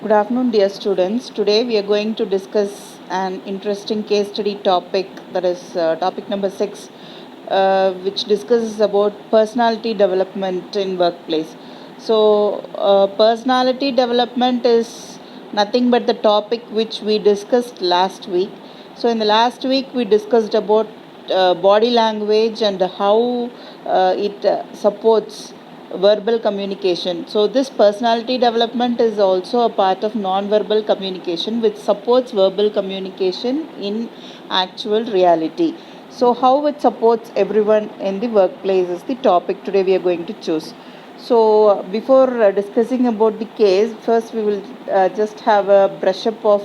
Good afternoon, dear students. Today we are going to discuss an interesting case study topic, that is topic number 6, which discusses about personality development in workplace. So, personality development is nothing but the topic which we discussed last week. So, in the last week we discussed about body language and how it supports verbal communication. So, this personality development is also a part of non-verbal communication, which supports verbal communication in actual reality. So, how it supports everyone in the workplace is the topic today we are going to choose. So, before discussing about the case, first we will just have a brush up of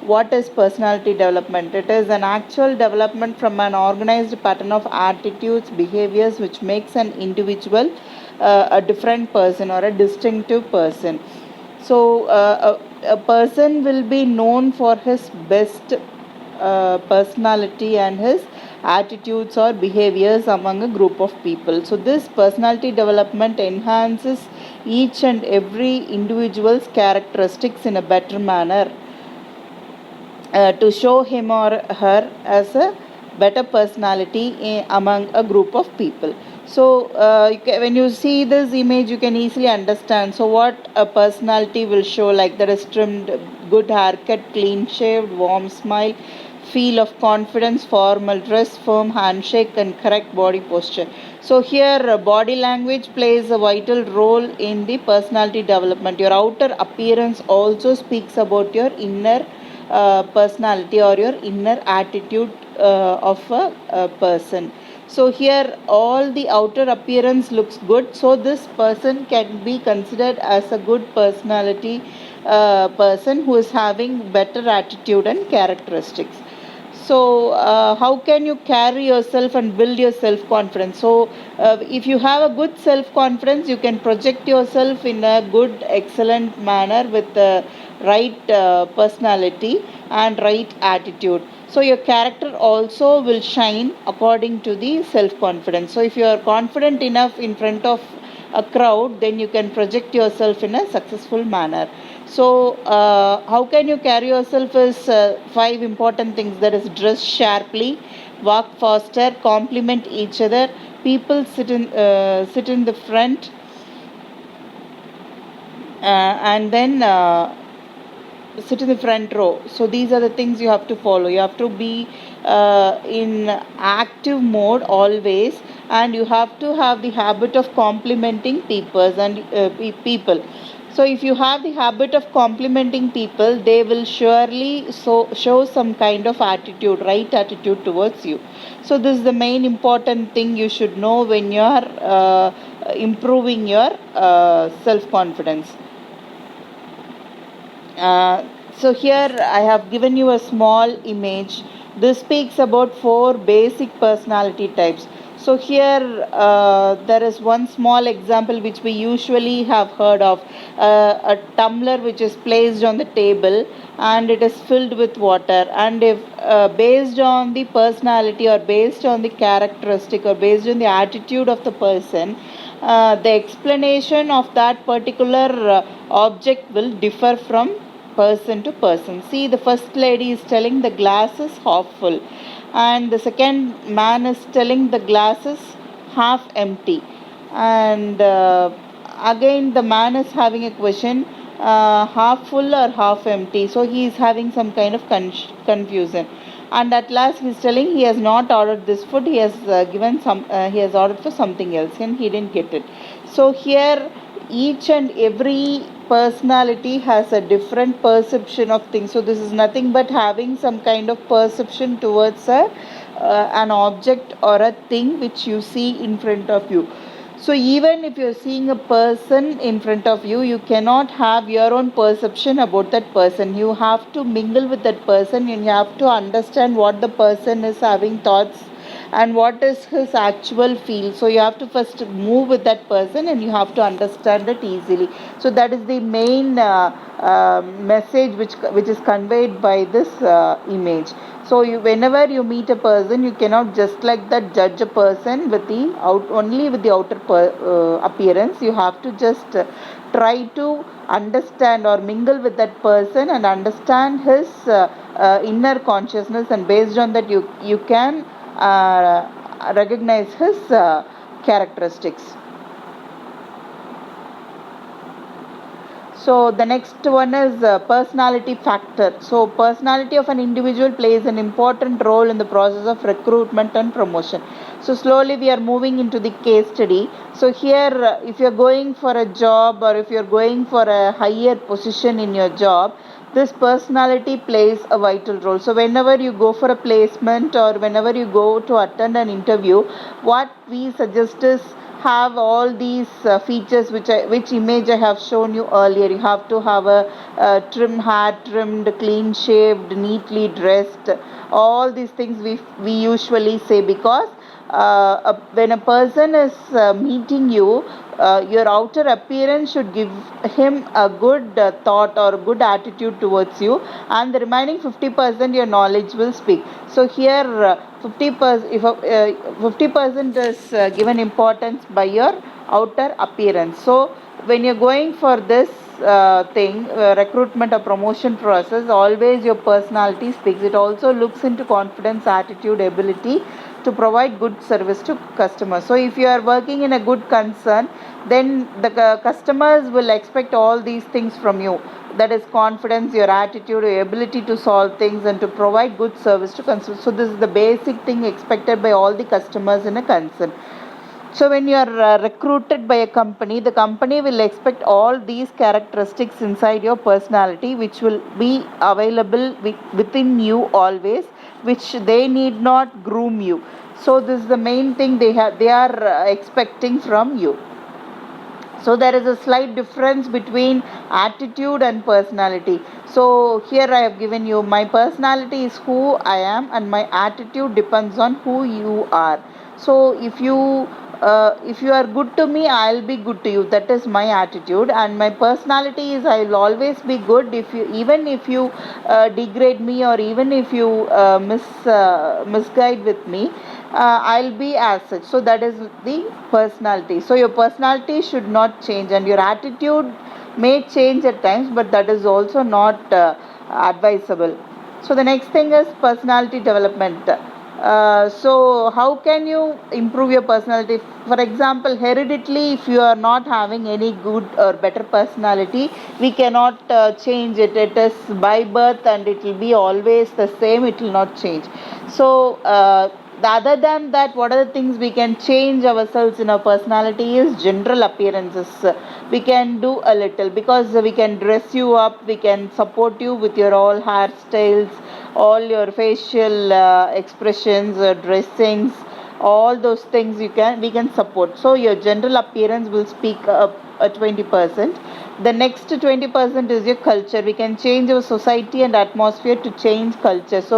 what is personality development. It is an actual development from an organized pattern of attitudes, behaviors which makes an individual a different person or a distinctive person. So, a person will be known for his best personality and his attitudes or behaviors among a group of people. So, this personality development enhances each and every individual's characteristics in a better manner to show him or her as a better personality among a group of people. So, when you see this image, you can easily understand. So, what a personality will show, like that is trimmed, good haircut, clean shaved, warm smile, feel of confidence, formal dress, firm handshake, and correct body posture. So, here body language plays a vital role in the personality development. Your outer appearance also speaks about your inner personality or your inner attitude of a person. So here all the outer appearance looks good, so this person can be considered as a good personality person who is having better attitude and characteristics. So how can you carry yourself and build your self confidence? So if you have a good self confidence, you can project yourself in a good excellent manner with the right personality and right attitude. So your character also will shine according to the self confidence. So if you are confident enough in front of a crowd, then you can project yourself in a successful manner. So, how can you carry yourself is 5 important things, that is, dress sharply, walk faster, compliment each other, people sit in the front, and then sit in the front row. So these are the things you have to follow. You have to be in active mode always, and you have to have the habit of complimenting people. So if you have the habit of complimenting people, they will surely show some kind of attitude, right attitude towards you. So this is the main important thing you should know when you are improving your self confidence. So here I have given you a small image. This speaks about 4 basic personality types. So here there is one small example which we usually have heard of, a tumbler which is placed on the table and it is filled with water, and if based on the personality or based on the characteristic or based on the attitude of the person, the explanation of that particular object will differ from person to person. See, the first lady is telling the glass is half full, and the second man is telling the glass is half empty. And again, the man is having a question, half full or half empty. So he is having some kind of confusion. And at last he is telling he has not ordered this food, he has he has ordered for something else and he didn't get it. So here each and every personality has a different perception of things. So this is nothing but having some kind of perception towards an object or a thing which you see in front of you. So even if you're seeing a person in front of you, you cannot have your own perception about that person. You have to mingle with that person and you have to understand what the person is having thoughts and what is his actual feel. So you have to first move with that person and you have to understand it easily. So that is the main message which is conveyed by this image. So whenever you meet a person, you cannot just like that judge a person with only with the outer appearance. You have to just try to understand or mingle with that person and understand his inner consciousness, and based on that you can recognize his characteristics. So the next one is personality factor. So personality of an individual plays an important role in the process of recruitment and promotion. So slowly we are moving into the case study. So here if you are going for a job or if you are going for a higher position in your job, this personality plays a vital role. So whenever you go for a placement or whenever you go to attend an interview, what we suggest is have all these features which image I have shown you earlier. You have to have a trim hair, trimmed, clean shaved, neatly dressed. All these things we usually say, because when a person is meeting you, your outer appearance should give him a good thought or good attitude towards you, and the remaining 50% your knowledge will speak. So here 50% if 50% is given importance by your outer appearance. So when you're going for this recruitment or promotion process, always your personality speaks. It also looks into confidence, attitude, ability to provide good service to customers. So if you are working in a good concern, then the customers will expect all these things from you. That is confidence, your attitude, your ability to solve things and to provide good service to customers. So this is the basic thing expected by all the customers in a concern. So when you are recruited by a company, the company will expect all these characteristics inside your personality, which will be available within you always, which they need not groom you. So this is the main thing they are expecting from you. So there is a slight difference between attitude and personality. So here I have given you, my personality is who I am and my attitude depends on who you are. So if you are good to me, I'll be good to you. That is my attitude, and my personality is I'll always be good. Even if you degrade me, or even if you misguide with me, I'll be as such. So that is the personality. So your personality should not change, and your attitude may change at times, but that is also not advisable. So the next thing is personality development. So how can you improve your personality? For example, hereditally, if you are not having any good or better personality, we cannot change it. It is by birth and it will be always the same. It will not change. So other than that, what are the things we can change ourselves in our personality is general appearances. We can do a little, because we can dress you up, we can support you with your all hairstyles, all your facial expressions, dressings, all those things we can support. So your general appearance will speak up 20%. The next 20% is your culture. We can change our society and atmosphere to change culture. So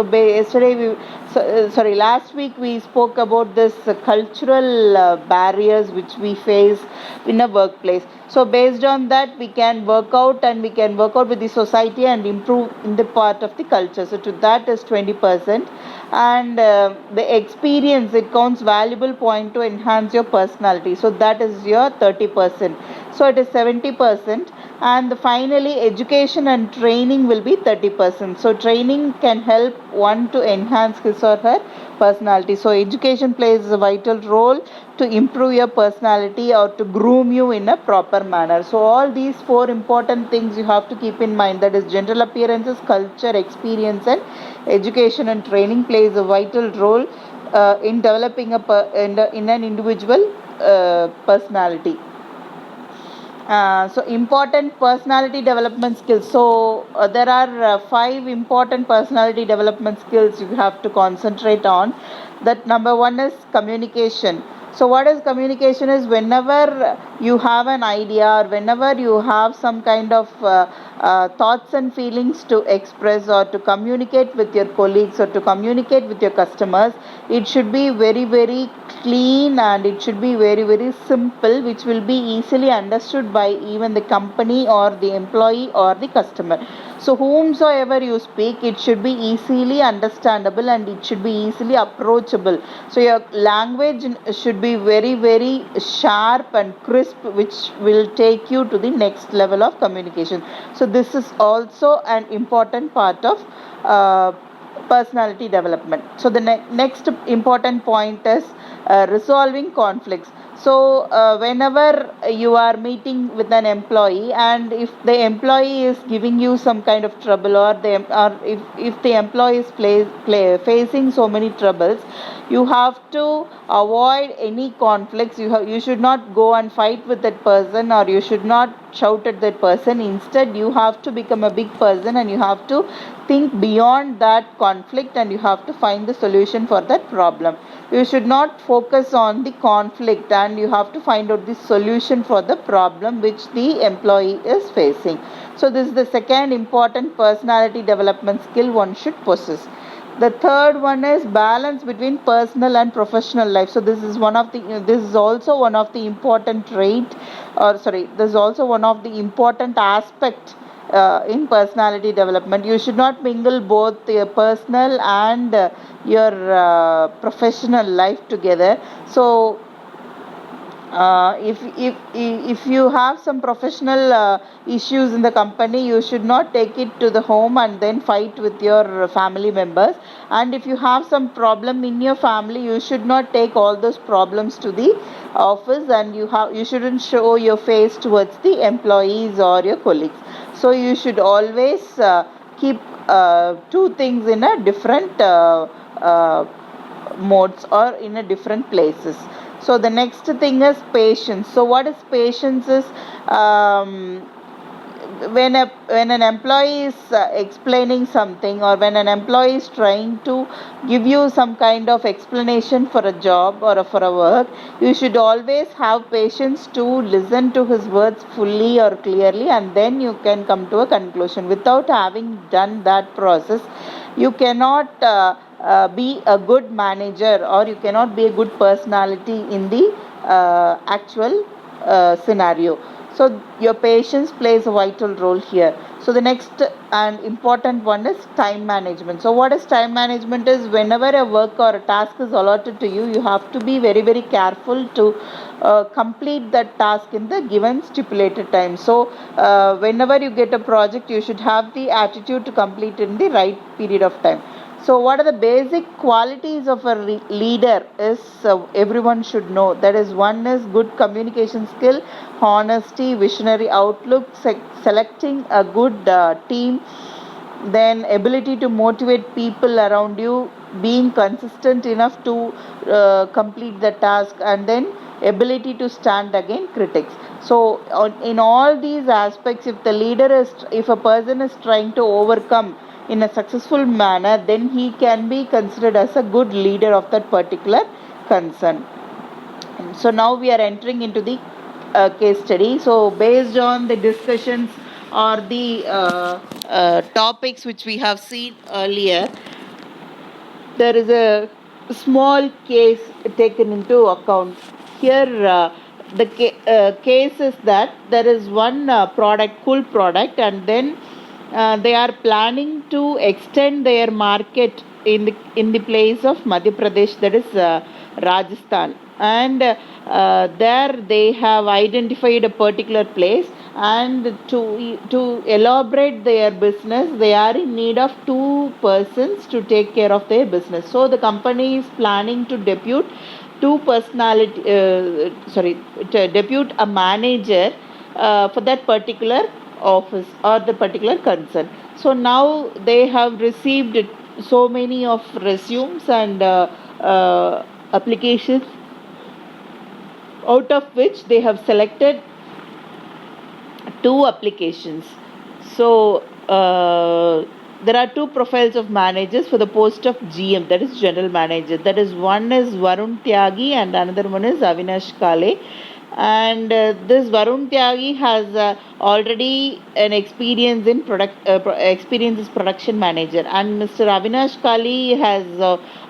last week we spoke about this cultural barriers which we face in a workplace. So based on that, we can work out with the society and improve in the part of the culture. So to that is 20%. And the experience, it counts valuable point to enhance your personality. So that is your 30%. So it is 70%. And finally, education and training will be 30%. So training can help one to enhance his or her personality. So education plays a vital role to improve your personality or to groom you in a proper manner. So all these 4 important things you have to keep in mind, that is general appearances, culture, experience and education and training plays a vital role in developing in an individual personality. So important personality development skills. So there are 5 important personality development skills you have to concentrate on. That number 1 is communication. So what is communication is, whenever you have an idea or whenever you have some kind of thoughts and feelings to express or to communicate with your colleagues or to communicate with your customers, it should be very, very clean and it should be very, very simple, which will be easily understood by even the company or the employee or the customer. So whomsoever you speak, it should be easily understandable and it should be easily approachable. So your language should be very, very sharp and crisp, which will take you to the next level of communication. So this is also an important part of personality development. So the next important point is resolving conflicts. So whenever you are meeting with an employee, and if the employee is giving you some kind of trouble, or if the employee is facing so many troubles, you have to avoid any conflicts. You should not go and fight with that person, or you should not shout at that person. Instead, you have to become a big person, and you have to think beyond that conflict, and you have to find the solution for that problem. You should not focus on the conflict, and you have to find out the solution for the problem which the employee is facing. So this is the second important personality development skill one should possess. The third one is balance between personal and professional life. So this is also one of the important this is also one of the important aspect in personality development. You should not mingle both your personal and your professional life together. So if you have some professional issues in the company, you should not take it to the home and then fight with your family members. And if you have some problem in your family, you should not take all those problems to the office, and you shouldn't show your face towards the employees or your colleagues. So you should always keep two things in a different modes, or in a different places. So the next thing is patience. So what is patience is, when an employee is explaining something, or when an employee is trying to give you some kind of explanation for a job or for a work, you should always have patience to listen to his words fully or clearly, and then you can come to a conclusion. Without having done that process, you cannot be a good manager, or you cannot be a good personality in the actual scenario. So your patience plays a vital role here. So the next and important one is time management. So what is time management is, whenever a work or a task is allotted to you, you have to be very, very careful to complete that task in the given stipulated time. So whenever you get a project, you should have the attitude to complete in the right period of time. So what are the basic qualities of a leader is everyone should know. That is, one is good communication skill, honesty, visionary outlook, selecting a good team, then ability to motivate people around you, being consistent enough to complete the task, and then ability to stand against critics. So in all these aspects, if a person is trying to overcome in a successful manner, then he can be considered as a good leader of that particular concern. So now we are entering into the case study. So based on the discussions or the topics which we have seen earlier, there is a small case taken into account. Here the case is that there is one cool product, and then they are planning to extend their market in the place of Madhya Pradesh, that is Rajasthan, and there they have identified a particular place, and to elaborate their business, they are in need of 2 persons to take care of their business. So the company is planning to depute a manager for that particular office or the particular concern. So now they have received so many of resumes and applications, out of which they have selected 2 applications. So there are 2 profiles of managers for the post of GM, that is general manager. That is, one is Varun Tyagi and another one is Avinash Kale. And this Varun Tyagi has already an experience in production manager, and Mr. Avinash Kali has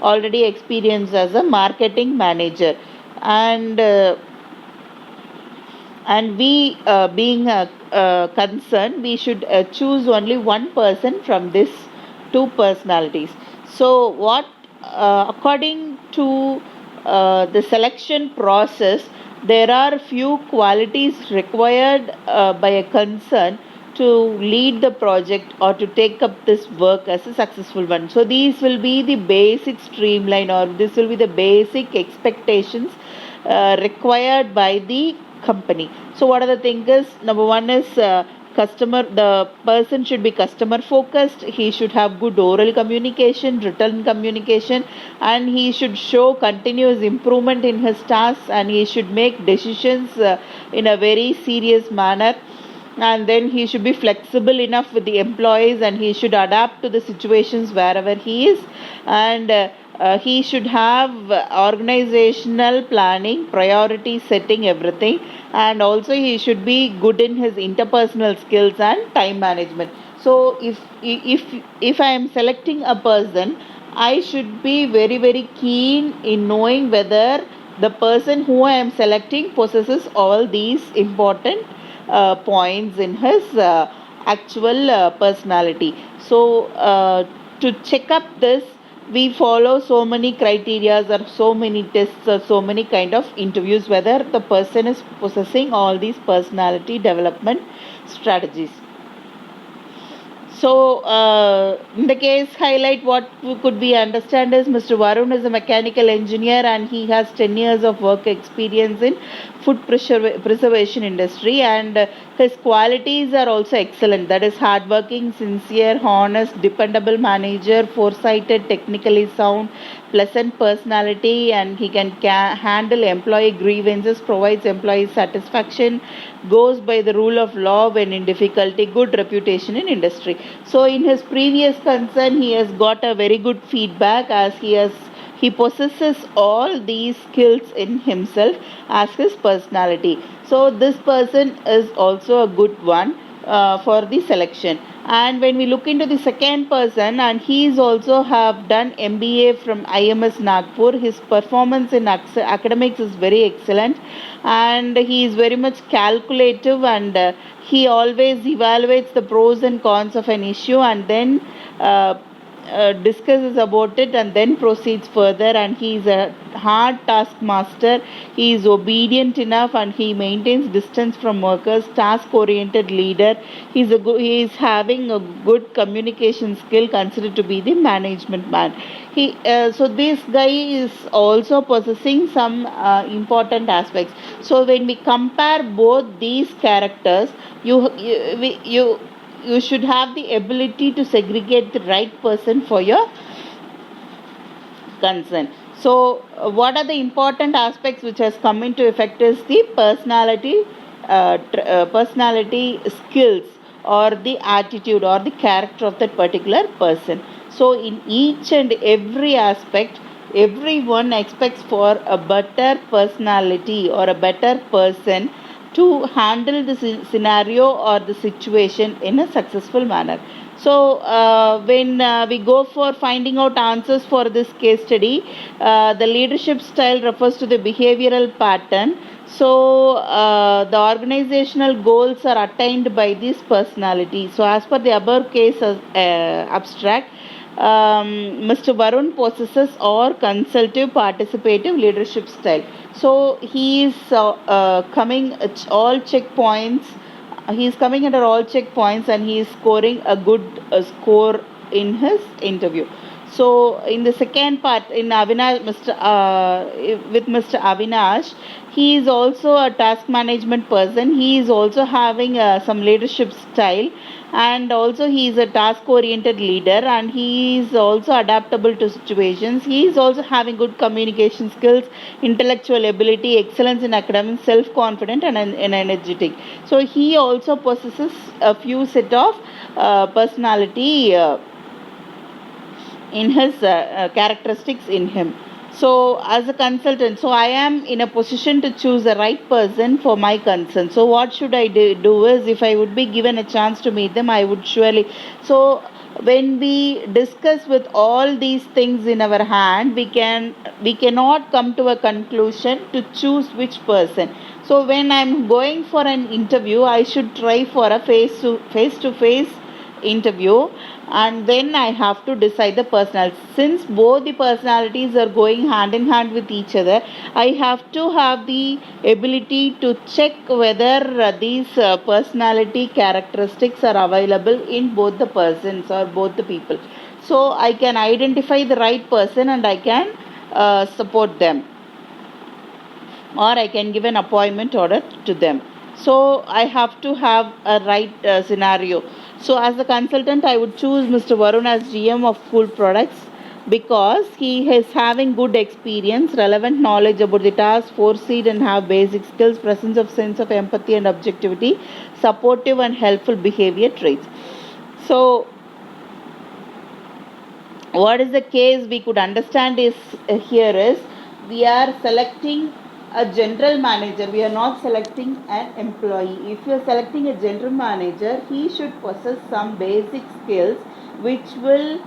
already experience as a marketing manager. And we being concerned, we should choose only one person from these 2 personalities. So what according to the selection process, there are few qualities required by a concern to lead the project or to take up this work as a successful one. So these will be the basic streamline, or this will be the basic expectations required by the company. So what are the things is, number one is the person should be customer focused, he should have good oral communication, written communication, and he should show continuous improvement in his tasks, and he should make decisions in a very serious manner, and then he should be flexible enough with the employees, and he should adapt to the situations wherever he is, and he should have organizational planning, priority setting, everything, and also he should be good in his interpersonal skills and time management. So if I am selecting a person, I should be very very keen in knowing whether the person who I am selecting possesses all these important points in his actual personality. So to check up this, we follow so many criteria or so many tests or so many kind of interviews whether the person is possessing all these personality development strategies. So, in the case highlight, what could we understand is Mr. Varun is a mechanical engineer and he has 10 years of work experience in food preservation industry, and his qualities are also excellent. That is hardworking, sincere, honest, dependable manager, foresighted, technically sound, pleasant personality, and he can handle employee grievances, provides employee satisfaction, goes by the rule of law when in difficulty, good reputation in industry. So in his previous concern, he has got a very good feedback, as he possesses all these skills in himself as his personality. So this person is also a good one for the selection. And when we look into the second person, and he is also have done MBA from IMS Nagpur, his performance in academics is very excellent, and he is very much calculative, and he always evaluates the pros and cons of an issue, and then discusses about it and then proceeds further, and he is a hard taskmaster. He is obedient enough, and he maintains distance from workers, task oriented leader. He is having a good communication skill, considered to be the management man. So this guy is also possessing some important aspects. So when we compare both these characters, you should have the ability to segregate the right person for your concern. So what are the important aspects which has come into effect is the personality skills, or the attitude or the character of that particular person. So in each and every aspect, everyone expects for a better personality or a better person to handle the scenario or the situation in a successful manner. So when we go for finding out answers for this case study, the leadership style refers to the behavioral pattern. So the organizational goals are attained by this personality. So as per the above case abstract, Mr. Varun possesses or consultative participative leadership style. So he is coming at all checkpoints. He is coming under all checkpoints, and he is scoring a good score in his interview. So in the second part, in Avinash, with Mr. Avinash, he is also a task management person. He is also having some leadership style, and also he is a task oriented leader, and he is also adaptable to situations. He is also having good communication skills, intellectual ability, excellence in academics, self confident, and energetic. So he also possesses a few set of personality in his characteristics in him. So as a consultant, so I am in a position to choose the right person for my concern. So what should I do is, if I would be given a chance to meet them, I would surely. So when we discuss with all these things in our hand, we cannot come to a conclusion to choose which person. So when I'm going for an interview, I should try for a face to face interview, and then I have to decide the personality. Since both the personalities are going hand in hand with each other, I have to have the ability to check whether these personality characteristics are available in both the persons or both the people. So I can identify the right person and I can support them, or I can give an appointment order to them. So I have to have a right scenario. So as a consultant, I would choose Mr. Varun as GM of Cool Products because he is having good experience, relevant knowledge about the task, foresight and have basic skills, presence of sense of empathy and objectivity, supportive and helpful behavior traits. So what is the case we could understand is here is we are selecting a general manager, we are not selecting an employee. If you are selecting a general manager, he should possess some basic skills which will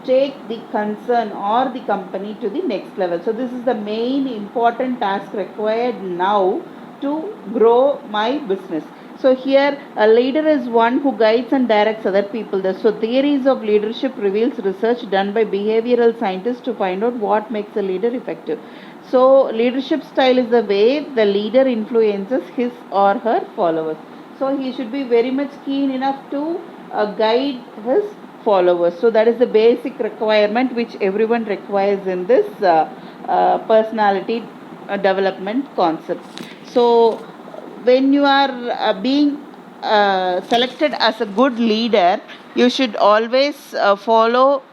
take the concern or the company to the next level. So this is the main important task required now to grow my business. So here a leader is one who guides and directs other people. So theories of leadership reveals research done by behavioral scientists to find out what makes a leader effective. So leadership style is the way the leader influences his or her followers. So he should be very much keen enough to guide his followers. So that is the basic requirement which everyone requires in this personality development concept. So when you are being selected as a good leader, you should always follow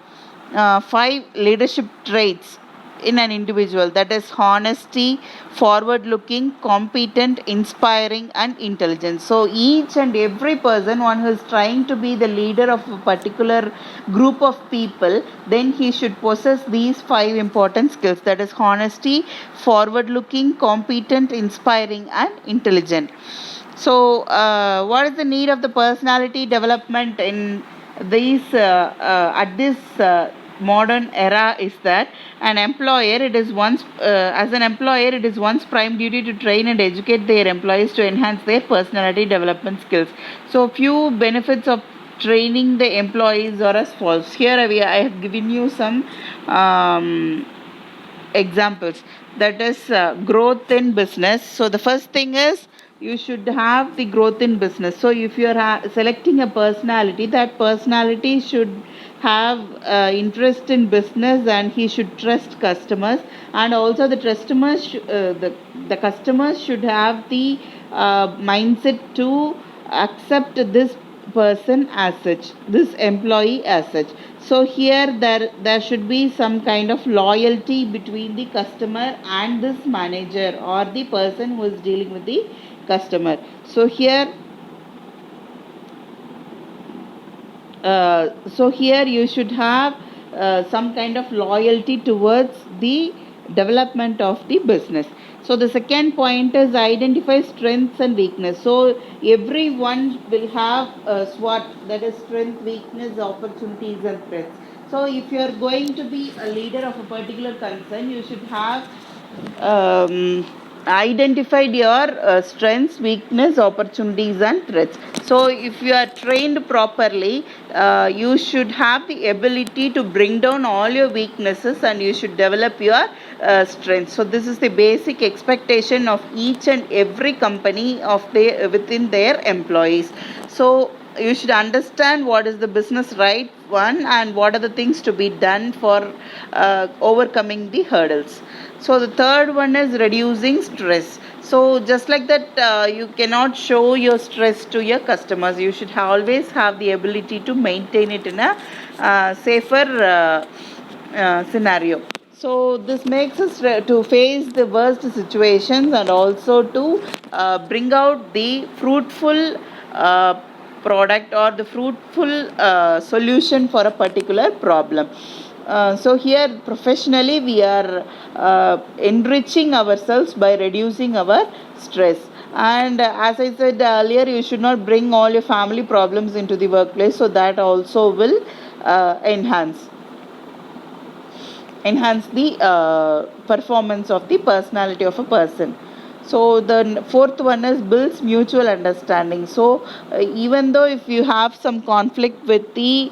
5 leadership traits in an individual, that is honesty, forward looking, competent, inspiring and intelligent. So each and every person, one who is trying to be the leader of a particular group of people, then he should possess these 5 important skills, that is honesty, forward looking, competent, inspiring and intelligent. So what is the need of the personality development in these at this modern era is that an employer, it is once as an employer, it is one's prime duty to train and educate their employees to enhance their personality development skills. So few benefits of training the employees are as follows. Here I have given you some examples, that is growth in business. So the first thing is you should have the growth in business. So if you are selecting a personality, that personality should have interest in business and he should trust customers, and also the customers the customers should have the mindset to accept this person as such, this employee as such. So here there should be some kind of loyalty between the customer and this manager or the person who is dealing with the customer. So here you should have some kind of loyalty towards the development of the business. So the second point is identify strengths and weakness. So everyone will have a SWOT, that is strength, weakness, opportunities and threats. So if you are going to be a leader of a particular concern, you should have identified your strengths, weakness, opportunities and threats. So if you are trained properly, you should have the ability to bring down all your weaknesses and you should develop your strengths. So this is the basic expectation of each and every company of within their employees. So you should understand what is the business right one and what are the things to be done for overcoming the hurdles. So the third one is reducing stress. So just like that, you cannot show your stress to your customers. You should always have the ability to maintain it in a safer scenario. So this makes us to face the worst situations and also to bring out the fruitful product or the fruitful solution for a particular problem. So here professionally we are enriching ourselves by reducing our stress. And as I said earlier, you should not bring all your family problems into the workplace, so that also will enhance the performance of the personality of a person. So the fourth one is builds mutual understanding. So even though if you have some conflict with the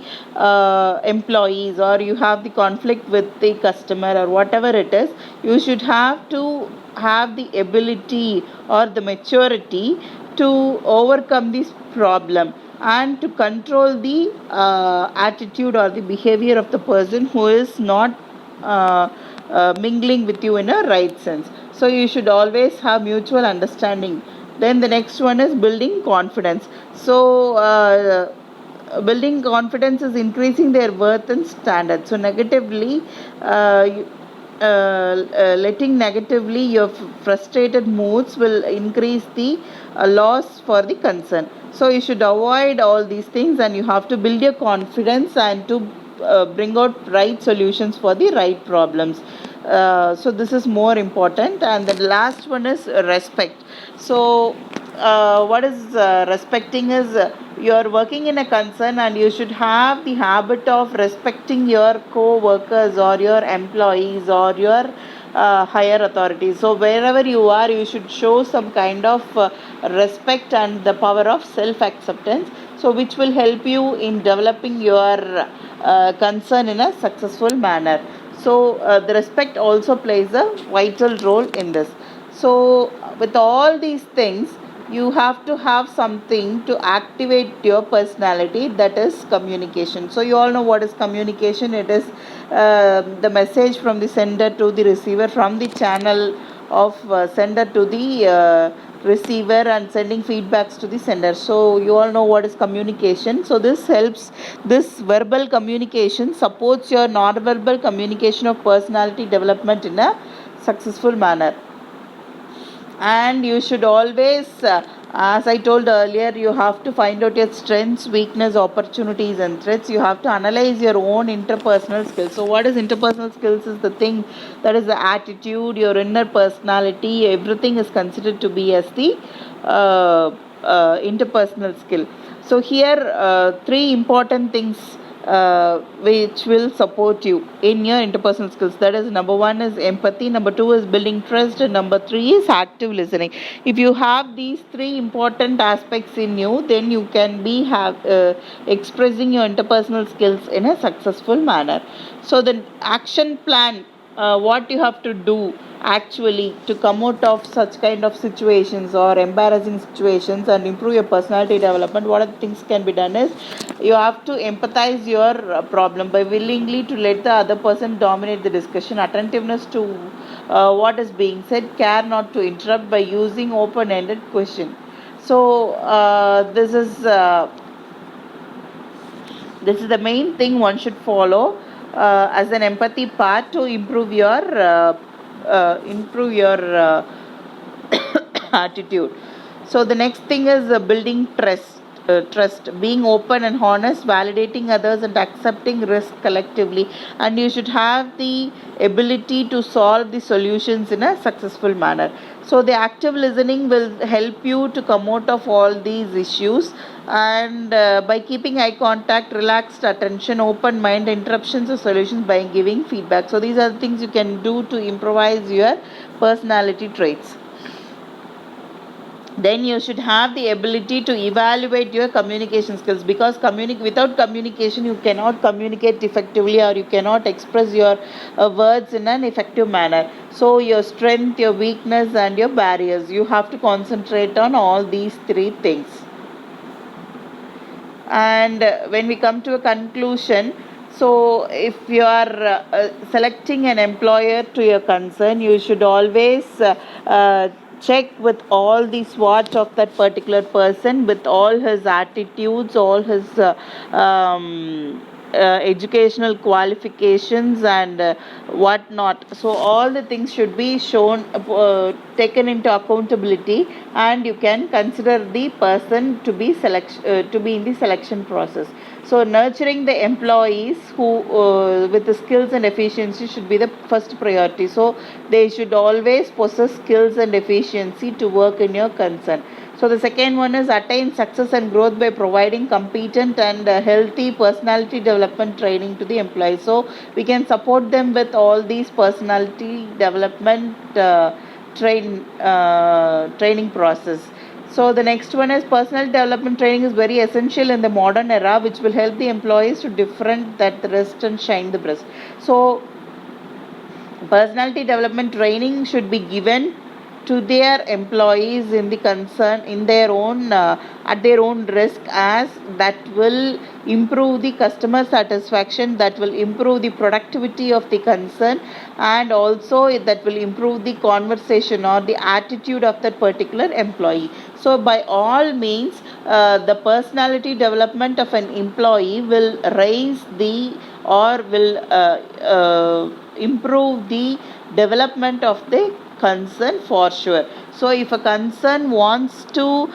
employees, or you have the conflict with the customer, or whatever it is, you should have to have the ability or the maturity to overcome this problem and to control the attitude or the behavior of the person who is not mingling with you in a right sense. So you should always have mutual understanding. Then the next one is building confidence. So building confidence is increasing their worth and standard. So negatively letting negatively your frustrated moods will increase the loss for the concern. So you should avoid all these things, and you have to build your confidence and to bring out right solutions for the right problems. So this is more important. And the last one is respect. So what is respecting is you are working in a concern, and you should have the habit of respecting your co-workers or your employees or your higher authorities. So wherever you are, you should show some kind of respect and the power of self-acceptance, so which will help you in developing your concern in a successful manner. So the respect also plays a vital role in this. So with all these things, you have to have something to activate your personality, that is communication. So you all know what is communication. It is the message from the sender to the receiver, from the channel of sender to the receiver, and sending feedbacks to the sender. So you all know what is communication. So this helps, this verbal communication supports your non-verbal communication of personality development in a successful manner. And you should always as I told earlier, you have to find out your strengths, weakness, opportunities and threats. You have to analyze your own interpersonal skills. So what is interpersonal skills? Is the thing that is the attitude, your inner personality, everything is considered to be as the interpersonal skill. So here three important things which will support you in your interpersonal skills. That is, number one is empathy, number two is building trust, and number three is active listening. If you have these three important aspects in you, then you can be expressing your interpersonal skills in a successful manner. So the action plan, what you have to do actually to come out of such kind of situations or embarrassing situations and improve your personality development, what are the things can be done is, you have to empathize your problem by willingly to let the other person dominate the discussion, attentiveness to what is being said, care not to interrupt by using open-ended question. So this is the main thing one should follow as an empathy part to improve your attitude. So the next thing is building trust, being open and honest, validating others and accepting risk collectively. And you should have the ability to solve the solutions in a successful manner. So the active listening will help you to come out of all these issues, and by keeping eye contact, relaxed attention, open mind, interruptions or solutions by giving feedback. So these are the things you can do to improvise your personality traits. Then you should have the ability to evaluate your communication skills, because without communication you cannot communicate effectively, or you cannot express your words in an effective manner. So your strength, your weakness and your barriers, you have to concentrate on all these three things. And when we come to a conclusion, so if you are selecting an employer to your concern, you should always check with all the SWOT of that particular person, with all his attitudes, all his educational qualifications and what not. So all the things should be shown, taken into accountability, and you can consider the person to be to be in the selection process. So nurturing the employees who with the skills and efficiency should be the first priority. So they should always possess skills and efficiency to work in your concern. So the second one is attain success and growth by providing competent and healthy personality development training to the employees. So we can support them with all these personality development training process. So the next one is personal development training is very essential in the modern era, which will help the employees to different that the rest and shine the best. So personality development training should be given to their employees in the concern in their own at their own risk, as that will improve the customer satisfaction, that will improve the productivity of the concern, and also that will improve the conversation or the attitude of that particular employee. So by all means, the personality development of an employee will raise the or will improve the development of the concern for sure. So if a concern wants to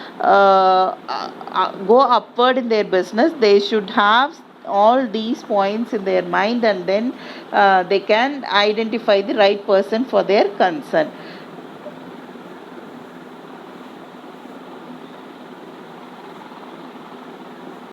go upward in their business, they should have all these points in their mind, and then they can identify the right person for their concern.